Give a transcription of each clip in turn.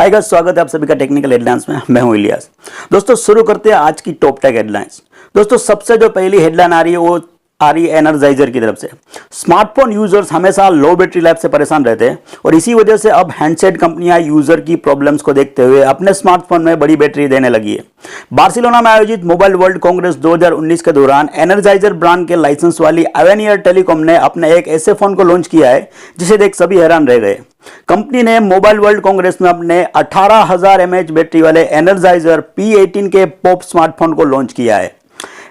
Hi guys, स्वागत है आप सभी का टेक्निकल हेडलाइंस में। मैं हूं इलियास। दोस्तों शुरू करते हैं आज की टॉप टेक हेडलाइंस। दोस्तों सबसे जो पहली हेडलाइन आ रही है वो आ रही है एनर्जाइजर की तरफ से। स्मार्टफोन यूजर्स हमेशा लो बैटरी लाइफ से परेशान रहते हैं और इसी वजह से अब हैंडसेट कंपनियां यूजर की प्रॉब्लम्स को देखते हुए अपने स्मार्टफोन में बड़ी बैटरी देने लगी है। बार्सिलोना में आयोजित मोबाइल वर्ल्ड कांग्रेस 2019 के दौरान एनर्जाइजर ब्रांड के लाइसेंस वाली एवेनियर टेलीकॉम ने अपने एक ऐसे फोन को लॉन्च किया है जिसे देख सभी हैरान रह गए। कंपनी ने मोबाइल वर्ल्ड कांग्रेस में अपने 18,000 mAh बैटरी वाले एनर्जाइजर P18K पॉप स्मार्टफोन को लॉन्च किया है।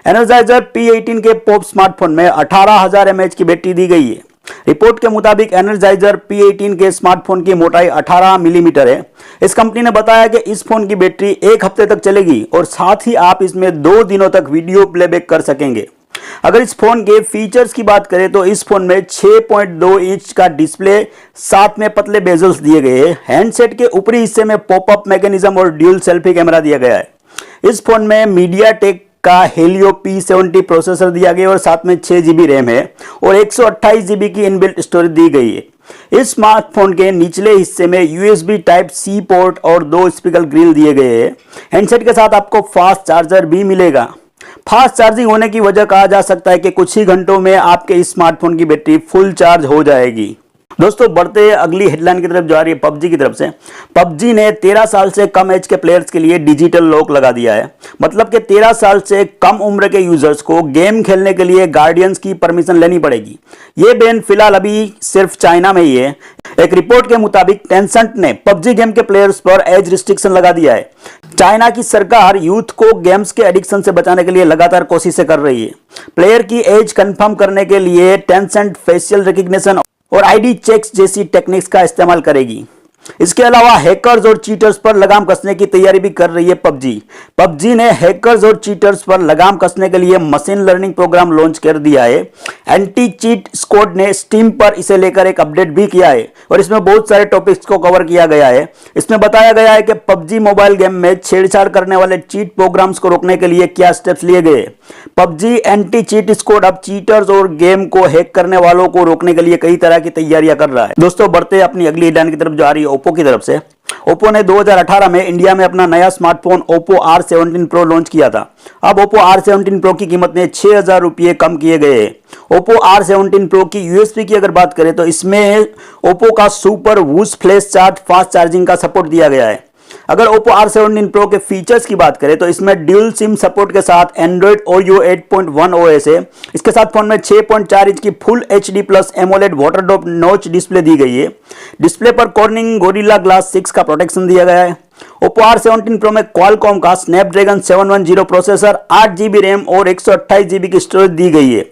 एनर्जाइजर P18K पॉप स्मार्टफोन में 18,000 mAh की बैटरी दी गई है। रिपोर्ट के मुताबिक एनर्जाइजर P18K स्मार्टफोन की मोटाई 18 मिलीमीटर है। इस कंपनी ने बताया कि इस फोन की बैटरी 1 हफ्ते तक चलेगी और साथ ही आप इसमें 2 दिनों तक वीडियो प्लेबैक कर सकेंगे। अगर इस फोन के फीचर्स की बात करें तो इस फोन में 6.2 इंच का डिस्प्ले, साथ में पतले बेजल्स दिए गए हैं। हैंडसेट के ऊपरी हिस्से में पॉपअप मैकेनिज्म और ड्यूल सेल्फी कैमरा दिया गया है। इस फोन में मीडियाटेक का हेलियो P70 प्रोसेसर दिया गया और साथ में 6 GB रैम है और 128 GB की इनबिल्ट स्टोरेज दी गई है। इस स्मार्टफोन के निचले हिस्से में USB टाइप C पोर्ट और 2 स्पीकर ग्रिल दिए गए हैं। हैंडसेट के साथ आपको फास्ट चार्जर भी मिलेगा। फास्ट चार्जिंग होने की वजह कहा जा सकता है कि कुछ ही घंटों में आपके इस स्मार्टफोन की बैटरी फुल चार्ज हो जाएगी। दोस्तों बढ़ते हैं अगली हेडलाइन की तरफ जो आ रही है PUBG की तरफ से। PUBG ने 13 साल से कम एज के प्लेयर्स के लिए डिजिटल लॉक लगा दिया है। मतलब कि 13 साल से कम उम्र के यूजर्स को गेम खेलने के लिए गार्डियंस की परमिशन लेनी पड़ेगी। ये बैन फिलहाल अभी सिर्फ चाइना में ही है। एक रिपोर्ट के मुताबिक टेंसेंट ने PUBG गेम के प्लेयर्स पर एज रिस्ट्रिक्शन लगा दिया है। चाइना की सरकार यूथ को गेम्स के एडिक्शन से बचाने के लिए लगातार कोशिशें कर रही है। प्लेयर की एज कंफर्म करने के लिए टेंसेंट फेशियल रिकग्निशन और आईडी चेक्स जैसी टेक्निक्स का इस्तेमाल करेगी। इसके अलावा हैकर्स और चीटर्स पर लगाम कसने की तैयारी भी कर रही है PUBG ने हैकर्स और चीटर्स पर लगाम कसने के लिए मशीन लर्निंग प्रोग्राम लॉन्च कर दिया है। एंटी चीट स्क्वाड ने स्टीम पर इसे लेकर एक अपडेट भी किया है और इसमें बहुत सारे टॉपिक्स को कवर किया गया है। इसमें बताया गया है कि PUBG मोबाइल गेम में छेड़छाड़ करने वाले चीट प्रोग्राम्स को रोकने के लिए क्या स्टेप्स लिए गए। PUBG एंटी चीट स्क्वाड अब चीटर्स और गेम को हैक करने वालों को रोकने के लिए कई तरह की तैयारियां कर रहा है। दोस्तों बढ़ते अपनी अगली हेडलाइन की तरफ जो आ रही है ओप्पो की तरफ से। ओप्पो ने 2018 में इंडिया में अपना नया smartphone Oppo R17 Pro launch किया था। अब Oppo R17 Pro की कीमत में 6,000 रुपये कम किए गए हैं। Oppo R17 Pro की यूएसपी की अगर बात करें तो इसमें Oppo का super VOOC flash charge fast charging का सपोर्ट दिया गया है। अगर Oppo R17 Pro के फीचर्स की बात करें तो इसमें ड्यूल सिम सपोर्ट के साथ एंड्रॉइड Oreo 8.1 OS है। इसके साथ फोन में 6.4 इंच की full HD plus AMOLED water drop notch display दी गई है। डिस्प्ले पर कॉर्निंग गोरिल्ला ग्लास 6 का प्रोटेक्शन दिया गया है। Oppo R17 Pro में क्वालकॉम का स्नैपड्रैगन 710 प्रोसेसर, 8 GB रैम और 128 GB की स्टोरेज दी गई है।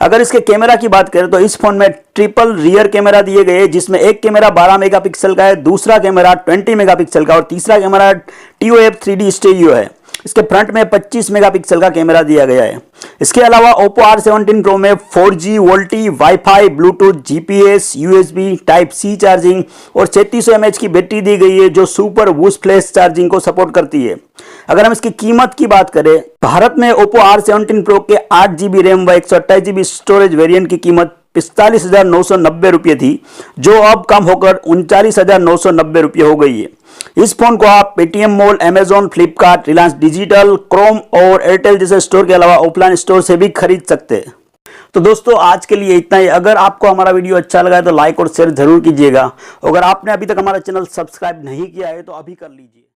अगर इसके कैमरा की बात करें तो इस फोन में ट्रिपल रियर कैमरा दिए गए, जिसमें एक कैमरा 12 मेगापिक्सल का है, दूसरा कैमरा 20 मेगापिक्सल का और तीसरा कैमरा TOF 3D स्टीरियो है। इसके फ्रंट में 25 मेगापिक्सल का कैमरा दिया गया है। इसके अलावा Oppo R17 Pro में 4G VoLTE wifi, Bluetooth, GPS, USB type C charging और 3600 mAh की बैटरी दी गई है जो सुपर वूस फ्लैश चार्जिंग को सपोर्ट करती है। अगर हम इसकी कीमत की बात करें, भारत में Oppo R17 Pro के 8 GB रैम व 128 GB स्टोरेज वेरिएंट की कीमत 45,990 रुपये थी, जो अब कम होकर 39,990 रुपये हो गई है। इस फोन को आप Paytm mall, Amazon, Flipkart, Reliance digital, Chrome और एयरटेल जैसे स्टोर के अलावा ऑफलाइन स्टोर से भी खरीद सकते हैं। तो दोस्तों आज के लिए इतना ही। अगर आपको हमारा वीडियो अच्छा लगा है तो लाइक और शेयर जरूर कीजिएगा। अगर आपने अभी तक हमारा चैनल सब्सक्राइब नहीं किया है तो अभी कर लीजिए।